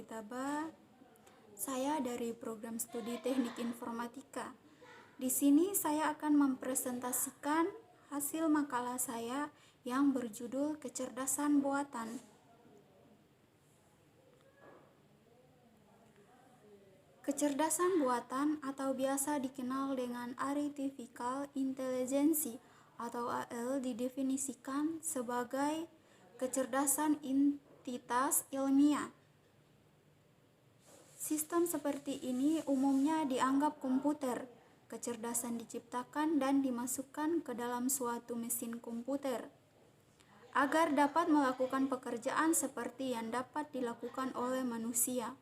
Taba. Saya dari program studi Teknik Informatika. Di sini saya akan mempresentasikan hasil makalah saya yang berjudul Kecerdasan Buatan. Kecerdasan buatan atau biasa dikenal dengan Artificial Intelligence atau AL didefinisikan sebagai kecerdasan entitas ilmiah. Sistem seperti ini umumnya dianggap komputer. Kecerdasan diciptakan dan dimasukkan ke dalam suatu mesin komputer agar dapat melakukan pekerjaan seperti yang dapat dilakukan oleh manusia.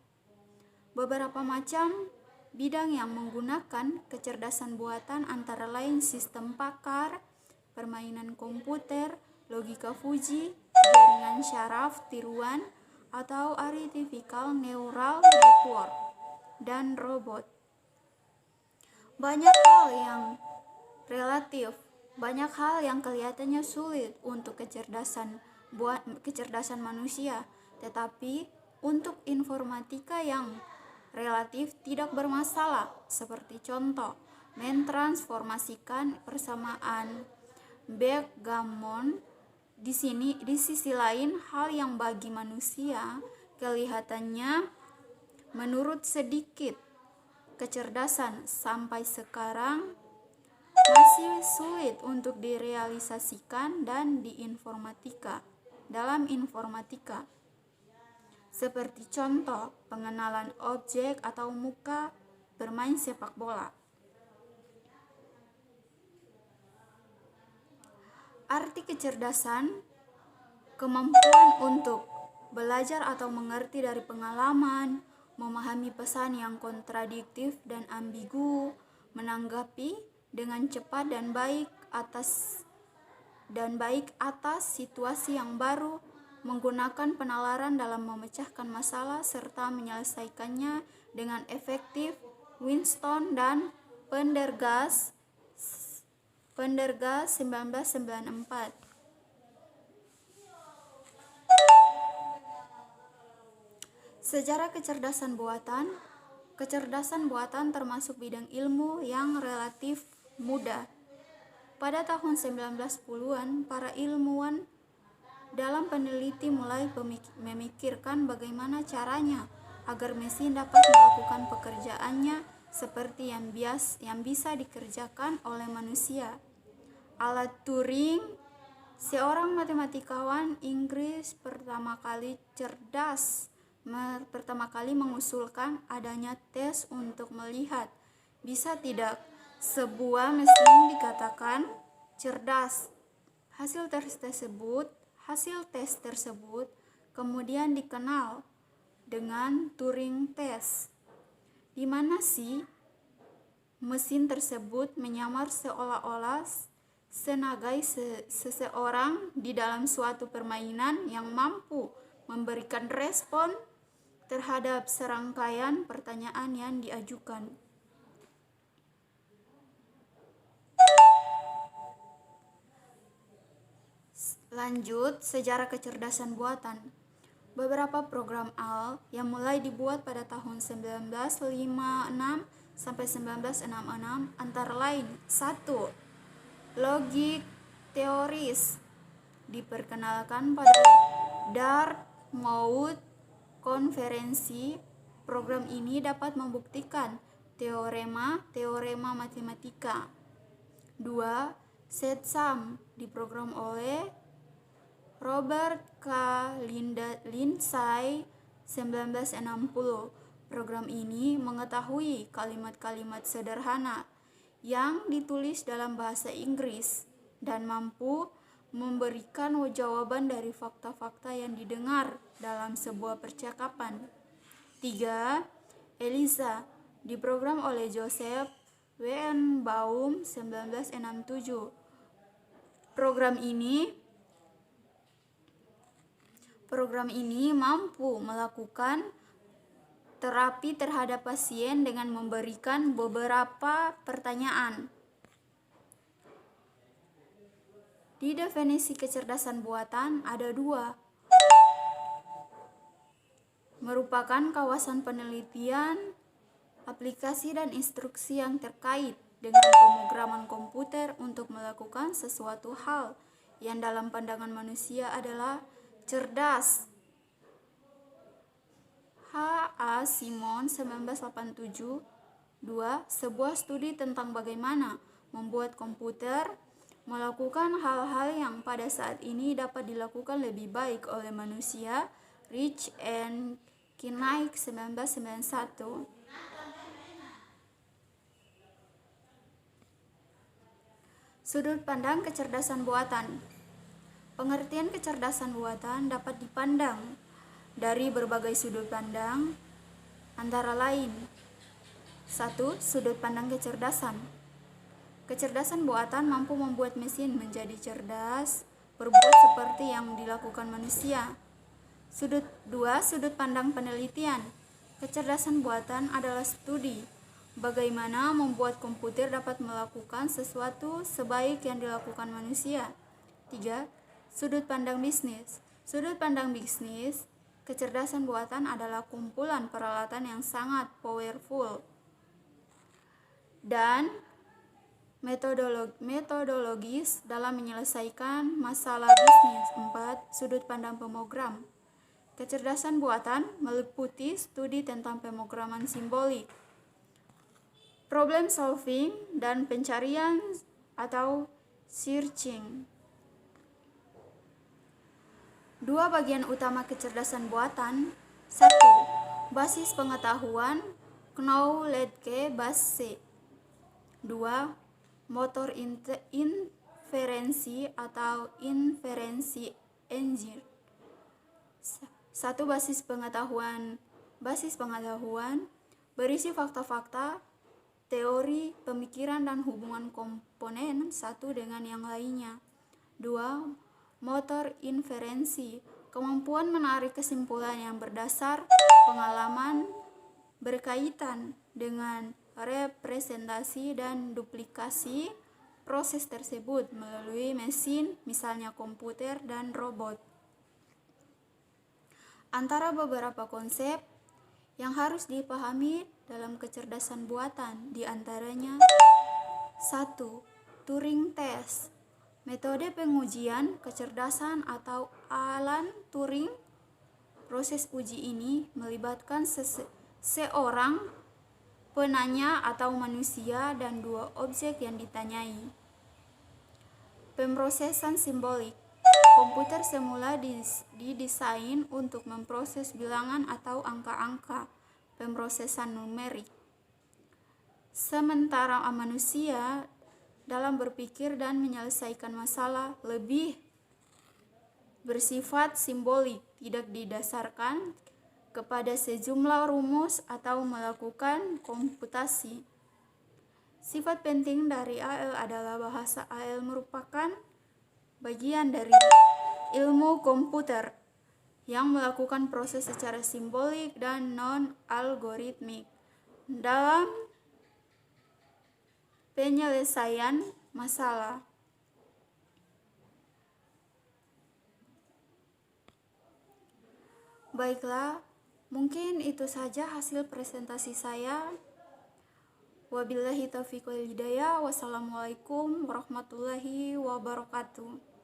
Beberapa macam bidang yang menggunakan kecerdasan buatan antara lain sistem pakar, permainan komputer, logika Fuji, jaringan syaraf tiruan atau artificial neural network, dan robot. Banyak hal yang kelihatannya sulit untuk kecerdasan manusia, tetapi untuk informatika yang relatif tidak bermasalah, seperti contoh mentransformasikan persamaan backgammon. Di sisi lain, hal yang bagi manusia kelihatannya menurut sedikit kecerdasan sampai sekarang masih sulit untuk direalisasikan dan dalam informatika. Seperti contoh pengenalan objek atau muka bermain sepak bola. Arti kecerdasan, kemampuan untuk belajar atau mengerti dari pengalaman, memahami pesan yang kontradiktif dan ambigu, menanggapi dengan cepat dan baik atas situasi yang baru, menggunakan penalaran dalam memecahkan masalah serta menyelesaikannya dengan efektif. Winston dan Pendergast 1994. Sejarah kecerdasan buatan. Kecerdasan buatan termasuk bidang ilmu yang relatif muda. Pada tahun 1910-an, para ilmuwan dalam peneliti mulai memikirkan bagaimana caranya agar mesin dapat melakukan pekerjaannya seperti yang bisa dikerjakan oleh manusia. Alan Turing, seorang matematikawan Inggris pertama kali mengusulkan adanya tes untuk melihat bisa tidak sebuah mesin dikatakan cerdas. Hasil tes tersebut kemudian dikenal dengan Turing Test, di mana si mesin tersebut menyamar seolah-olah seseorang di dalam suatu permainan yang mampu memberikan respon terhadap serangkaian pertanyaan yang diajukan. Lanjut, sejarah kecerdasan buatan. Beberapa program AL yang mulai dibuat pada tahun 1956 sampai 1966 antara lain: 1. Logic Theories diperkenalkan pada Dartmouth Konferensi. Program ini dapat membuktikan teorema matematika. 2. Set Sum diprogram oleh Robert K. Lindsay 1960. Program ini mengetahui kalimat-kalimat sederhana yang ditulis dalam bahasa Inggris dan mampu memberikan jawaban dari fakta-fakta yang didengar dalam sebuah percakapan. 3. ELIZA diprogram oleh Joseph Weihenbaum 1967. Program ini mampu melakukan terapi terhadap pasien dengan memberikan beberapa pertanyaan. Di definisi kecerdasan buatan ada dua: merupakan kawasan penelitian, aplikasi dan instruksi yang terkait dengan pemrograman komputer untuk melakukan sesuatu hal yang dalam pandangan manusia adalah cerdas. H.A. Simon 1987. 2. Sebuah studi tentang bagaimana membuat komputer melakukan hal-hal yang pada saat ini dapat dilakukan lebih baik oleh manusia. Rich and Knight 1991. Sudut pandang kecerdasan buatan. Pengertian kecerdasan buatan dapat dipandang dari berbagai sudut pandang, antara lain: 1. Sudut pandang kecerdasan. Kecerdasan buatan mampu membuat mesin menjadi cerdas, berbuat seperti yang dilakukan manusia. 2. Sudut pandang penelitian. Kecerdasan buatan adalah studi bagaimana membuat komputer dapat melakukan sesuatu sebaik yang dilakukan manusia. 3. Sudut pandang bisnis. Sudut pandang bisnis, kecerdasan buatan adalah kumpulan peralatan yang sangat powerful dan metodologis dalam menyelesaikan masalah bisnis. 4. Sudut pandang pemrogram. Kecerdasan buatan meliputi studi tentang pemrograman simbolik, problem solving, dan pencarian atau searching. 2 bagian utama kecerdasan buatan. 1. Basis pengetahuan, knowledge base. 2. Motor inferensi atau inferensi engine. 1. Basis pengetahuan berisi fakta-fakta, teori, pemikiran, dan hubungan komponen satu dengan yang lainnya. 2. Motor inferensi, kemampuan menarik kesimpulan yang berdasar pengalaman berkaitan dengan representasi dan duplikasi proses tersebut melalui mesin, misalnya komputer dan robot. Antara beberapa konsep yang harus dipahami dalam kecerdasan buatan, diantaranya: 1. Turing test, metode pengujian kecerdasan atau Alan Turing. Proses uji ini melibatkan seorang penanya atau manusia dan 2 objek yang ditanyai. Pemrosesan simbolik. Komputer semula didesain untuk memproses bilangan atau angka-angka, pemrosesan numerik. Sementara manusia dalam berpikir dan menyelesaikan masalah lebih bersifat simbolik, tidak didasarkan kepada sejumlah rumus atau melakukan komputasi. Sifat penting dari AL adalah bahasa AL merupakan bagian dari ilmu komputer yang melakukan proses secara simbolik dan non-algoritmik dalam penyelesaian masalah. Baiklah, mungkin itu saja hasil presentasi saya. Wabillahi taufiq wal hidayah. Wassalamualaikum warahmatullahi wabarakatuh.